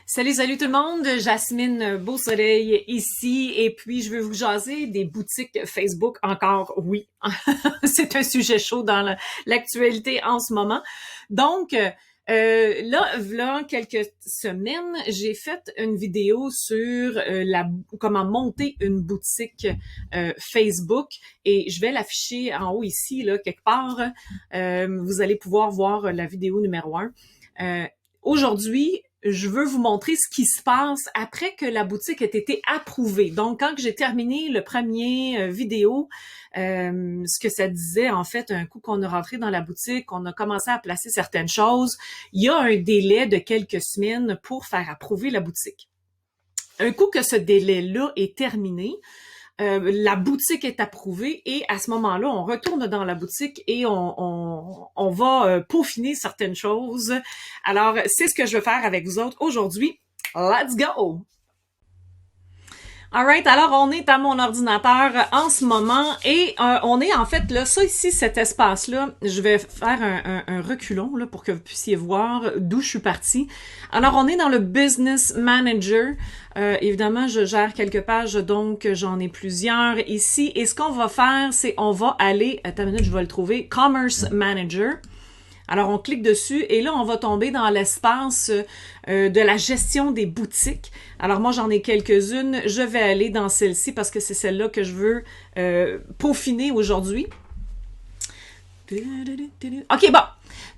Salut tout le monde, Jasmine Beausoleil ici et puis je veux vous jaser des boutiques Facebook encore, oui, c'est un sujet chaud dans l'actualité en ce moment. Donc, là, quelques semaines, j'ai fait une vidéo sur comment monter une boutique Facebook et je vais l'afficher en haut ici, là, quelque part. Vous allez pouvoir voir la vidéo numéro 1. Aujourd'hui, je veux vous montrer ce qui se passe après que la boutique ait été approuvée. Donc, quand j'ai terminé le premier vidéo, ce que ça disait, en fait, un coup qu'on est rentré dans la boutique, qu'on a commencé à placer certaines choses, il y a un délai de quelques semaines pour faire approuver la boutique. Un coup que ce délai-là est terminé, la boutique est approuvée et à ce moment-là, on retourne dans la boutique et on va peaufiner certaines choses. Alors, c'est ce que je veux faire avec vous autres aujourd'hui. Let's go! Alright, alors on est à mon ordinateur en ce moment et on est en fait là, ça ici, cet espace-là, je vais faire un reculon là, pour que vous puissiez voir d'où je suis partie. Alors on est dans le Business Manager. Évidemment, je gère quelques pages, donc j'en ai plusieurs ici. Et ce qu'on va faire, c'est on va aller, attends une minute, je vais le trouver, Commerce Manager. Alors, on clique dessus et là, on va tomber dans l'espace de la gestion des boutiques. Alors, moi, j'en ai quelques-unes. Je vais aller dans celle-ci parce que c'est celle-là que je veux peaufiner aujourd'hui. OK, bon.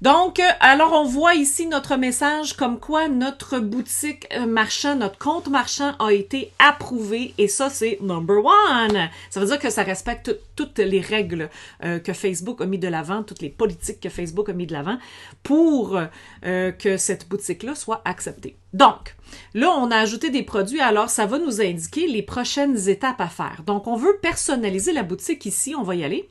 Donc, alors on voit ici notre message comme quoi notre boutique marchand, notre compte marchand a été approuvé et ça, c'est number one. Ça veut dire que ça respecte toutes les règles que Facebook a mis de l'avant, toutes les politiques que Facebook a mis de l'avant pour que cette boutique-là soit acceptée. Donc, là, on a ajouté des produits, alors ça va nous indiquer les prochaines étapes à faire. Donc, on veut personnaliser la boutique ici, on va y aller.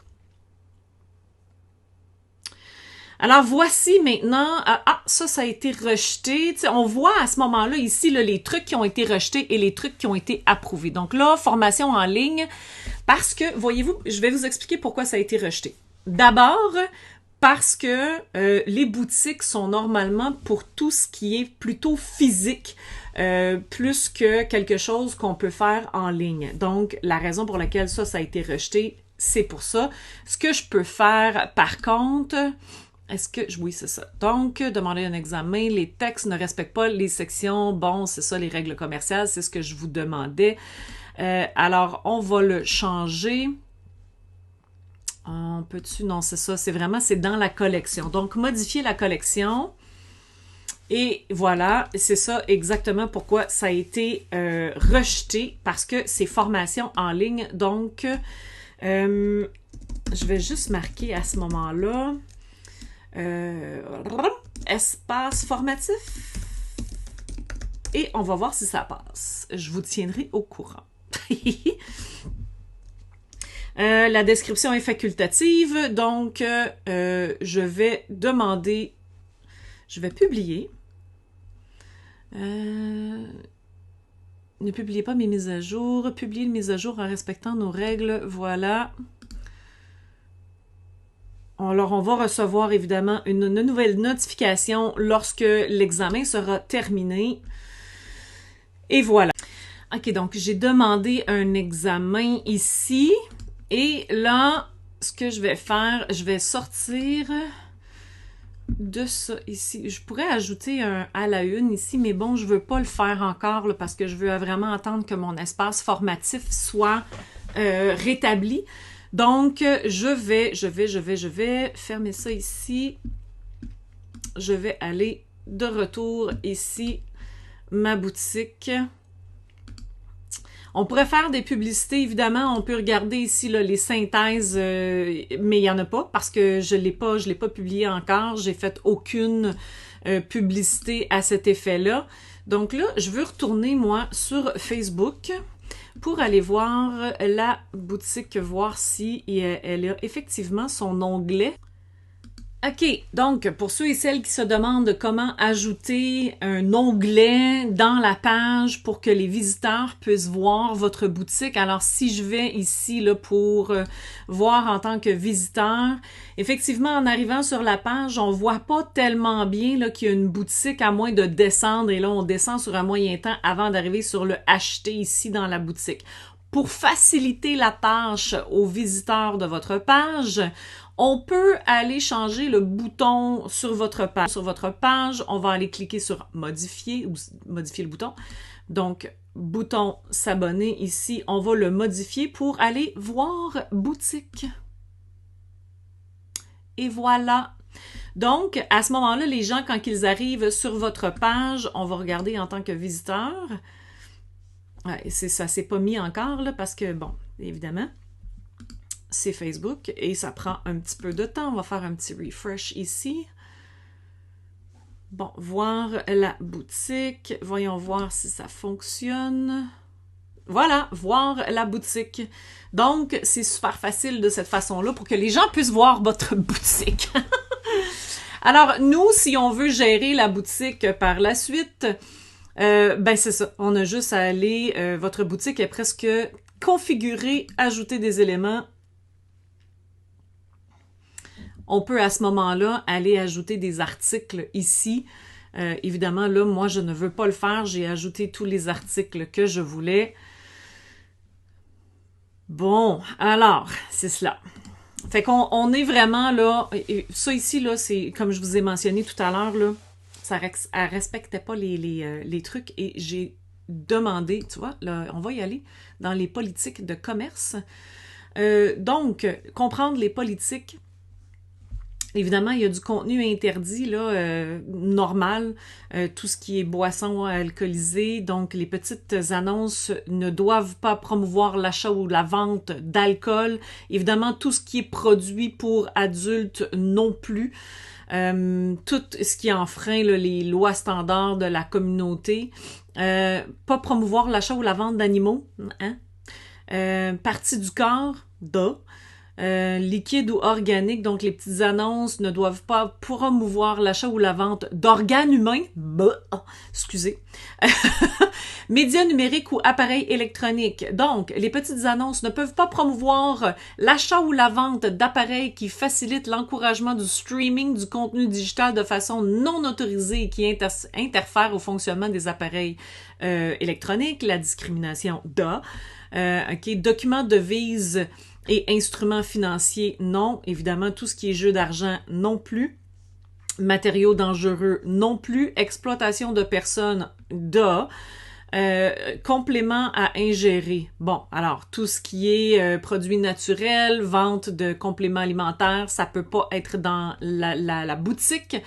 Alors, voici maintenant, ça a été rejeté. T'sais, on voit à ce moment-là ici là, les trucs qui ont été rejetés et les trucs qui ont été approuvés. Donc là, formation en ligne, parce que, voyez-vous, je vais vous expliquer pourquoi ça a été rejeté. D'abord, parce que les boutiques sont normalement pour tout ce qui est plutôt physique, plus que quelque chose qu'on peut faire en ligne. Donc, la raison pour laquelle ça a été rejeté, c'est pour ça. Ce que je peux faire, par contre... oui, c'est ça. Donc, demander un examen, les textes ne respectent pas les sections. Bon, c'est ça, les règles commerciales, c'est ce que je vous demandais. Alors, on va le changer. On peut-tu? Non, c'est ça. C'est dans la collection. Donc, modifier la collection. Et voilà, c'est ça exactement pourquoi ça a été rejeté, parce que c'est formation en ligne. Donc, je vais juste marquer à ce moment-là... espace formatif et on va voir si ça passe. Je vous tiendrai au courant. La description est facultative, donc je vais publier. Ne publiez pas mes mises à jour. Publiez les mises à jour en respectant nos règles. Voilà. Alors, on va recevoir évidemment une nouvelle notification lorsque l'examen sera terminé. Et voilà. OK, donc j'ai demandé un examen ici. Et là, ce que je vais faire, je vais sortir de ça ici. Je pourrais ajouter un à la une ici, mais bon, je veux pas le faire encore là, parce que je veux vraiment attendre que mon espace formatif soit rétabli. Donc, je vais fermer ça ici. Je vais aller de retour ici, ma boutique. On pourrait faire des publicités, évidemment. On peut regarder ici là, les synthèses, mais il n'y en a pas parce que je l'ai pas publié encore. J'ai fait aucune publicité à cet effet-là. Donc là, je veux retourner, moi, sur Facebook pour aller voir la boutique, voir si elle a effectivement son onglet. OK, donc pour ceux et celles qui se demandent comment ajouter un onglet dans la page pour que les visiteurs puissent voir votre boutique. Alors si je vais ici là, pour voir en tant que visiteur, effectivement en arrivant sur la page, on voit pas tellement bien là, qu'il y a une boutique à moins de descendre et là on descend sur un moyen temps avant d'arriver sur le acheter ici dans la boutique. Pour faciliter la tâche aux visiteurs de votre page, on peut aller changer le bouton sur votre page. Sur votre page, on va aller cliquer sur modifier ou modifier le bouton. Donc, bouton s'abonner ici, on va le modifier pour aller voir boutique. Et voilà. Donc, à ce moment-là, les gens, quand ils arrivent sur votre page, on va regarder en tant que visiteur. Ouais, ça s'est pas mis encore, là, parce que, bon, évidemment, c'est Facebook et ça prend un petit peu de temps. On va faire un petit refresh ici. Bon, voir la boutique. Voyons voir si ça fonctionne. Voilà, voir la boutique. Donc, c'est super facile de cette façon-là pour que les gens puissent voir votre boutique. Alors, nous, si on veut gérer la boutique par la suite, ben c'est ça. On a juste à aller, votre boutique est presque configurée, ajouter des éléments. On peut à ce moment-là aller ajouter des articles ici. Évidemment, là, moi, je ne veux pas le faire. J'ai ajouté tous les articles que je voulais. Bon, alors, c'est cela. Fait qu'on est vraiment là, ça ici, là, c'est comme je vous ai mentionné tout à l'heure, là, ça respectait pas les trucs et j'ai demandé, tu vois, là, on va y aller dans les politiques de commerce. Donc, comprendre les politiques. Évidemment, il y a du contenu interdit, là, normal, tout ce qui est boissons alcoolisées. Donc, les petites annonces ne doivent pas promouvoir l'achat ou la vente d'alcool. Évidemment, tout ce qui est produit pour adultes non plus. Tout ce qui enfreint là, les lois standards de la communauté. Pas promouvoir l'achat ou la vente d'animaux. Hein? Partie du corps, liquide ou organique, donc les petites annonces ne doivent pas promouvoir l'achat ou la vente d'organes humains. Excusez. Médias numériques ou appareils électroniques. Donc, les petites annonces ne peuvent pas promouvoir l'achat ou la vente d'appareils qui facilitent l'encouragement du streaming du contenu digital de façon non autorisée et qui interfèrent au fonctionnement des appareils électroniques, la discrimination, documents, devises et instruments financiers, non. Évidemment, tout ce qui est jeu d'argent, non plus. Matériaux dangereux, non plus. Exploitation de personnes, compléments à ingérer. Bon, alors, tout ce qui est produits naturels, vente de compléments alimentaires, ça peut pas être dans la boutique.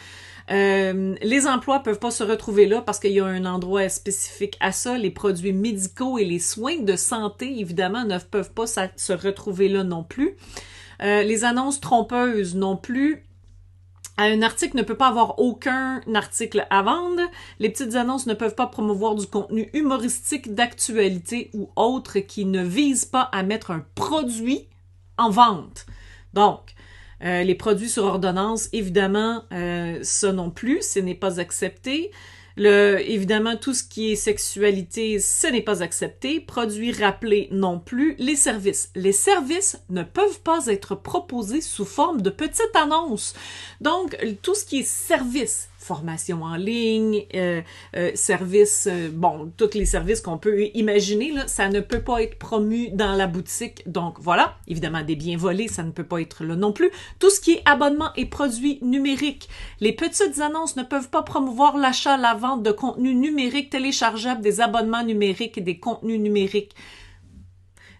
Les emplois peuvent pas se retrouver là parce qu'il y a un endroit spécifique à ça. Les produits médicaux et les soins de santé, évidemment, ne peuvent pas se retrouver là non plus. Les annonces trompeuses non plus. Un article ne peut pas avoir aucun article à vendre. Les petites annonces ne peuvent pas promouvoir du contenu humoristique, d'actualité ou autre qui ne vise pas à mettre un produit en vente. Donc, les produits sur ordonnance, évidemment, ça non plus, ce n'est pas accepté. Évidemment, tout ce qui est sexualité, ce n'est pas accepté. Produits rappelés non plus. Les services ne peuvent pas être proposés sous forme de petites annonces. Donc, tout ce qui est services, formation en ligne, services, bon, tous les services qu'on peut imaginer, là, ça ne peut pas être promu dans la boutique. Donc, voilà. Évidemment, des biens volés, ça ne peut pas être là non plus. Tout ce qui est abonnement et produits numériques. Les petites annonces ne peuvent pas promouvoir l'achat, la vente de contenus numériques téléchargeables, des abonnements numériques et des contenus numériques.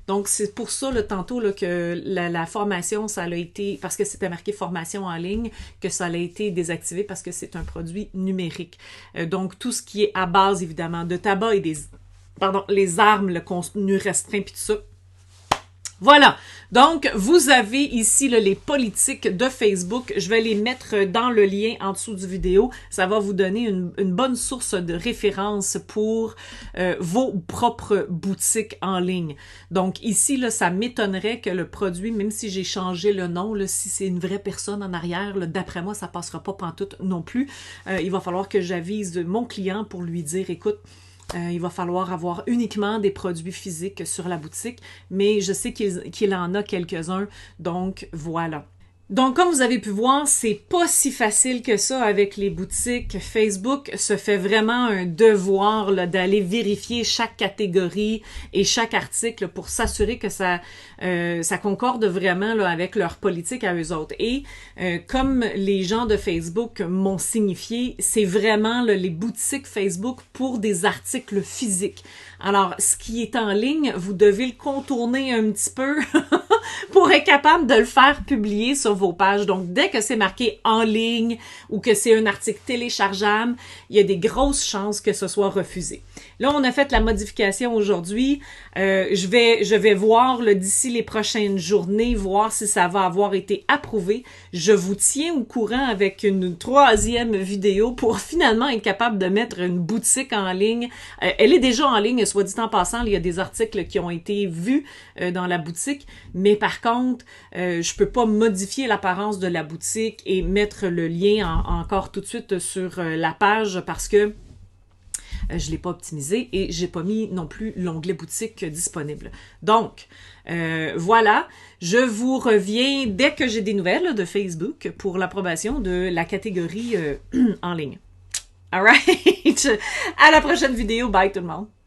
Donc, c'est pour ça, là, tantôt, là, que la formation, ça a été, parce que c'était marqué formation en ligne, que ça a été désactivé parce que c'est un produit numérique. Donc, tout ce qui est à base, évidemment, de tabac et les armes, le contenu restreint, puis tout ça, Voilà. Donc, vous avez ici là, les politiques de Facebook. Je vais les mettre dans le lien en dessous du vidéo. Ça va vous donner une bonne source de référence pour vos propres boutiques en ligne. Donc, ici, là, ça m'étonnerait que le produit, même si j'ai changé le nom, là, si c'est une vraie personne en arrière, d'après moi, ça passera pas pantoute non plus. Il va falloir que j'avise mon client pour lui dire, écoute, il va falloir avoir uniquement des produits physiques sur la boutique, mais je sais qu'il en a quelques-uns, donc voilà. Donc, comme vous avez pu voir, c'est pas si facile que ça avec les boutiques. Facebook se fait vraiment un devoir d'aller vérifier chaque catégorie et chaque article pour s'assurer que ça concorde vraiment là, avec leur politique à eux autres. Et comme les gens de Facebook m'ont signifié, c'est vraiment là, les boutiques Facebook pour des articles physiques. Alors, ce qui est en ligne, vous devez le contourner un petit peu pour être capable de le faire publier sur vos pages. Donc, dès que c'est marqué en ligne ou que c'est un article téléchargeable, il y a des grosses chances que ce soit refusé. Là, on a fait la modification aujourd'hui. Je vais voir d'ici les prochaines journées, voir si ça va avoir été approuvé. Je vous tiens au courant avec une 3e vidéo pour finalement être capable de mettre une boutique en ligne. Elle est déjà en ligne, soit dit en passant, il y a des articles qui ont été vus dans la boutique, mais par contre, je peux pas modifier l'apparence de la boutique et mettre le lien encore tout de suite sur la page parce que je l'ai pas optimisé et j'ai pas mis non plus l'onglet boutique disponible. Donc, voilà, je vous reviens dès que j'ai des nouvelles là, de Facebook pour l'approbation de la catégorie en ligne. Alright, à la prochaine vidéo, bye tout le monde!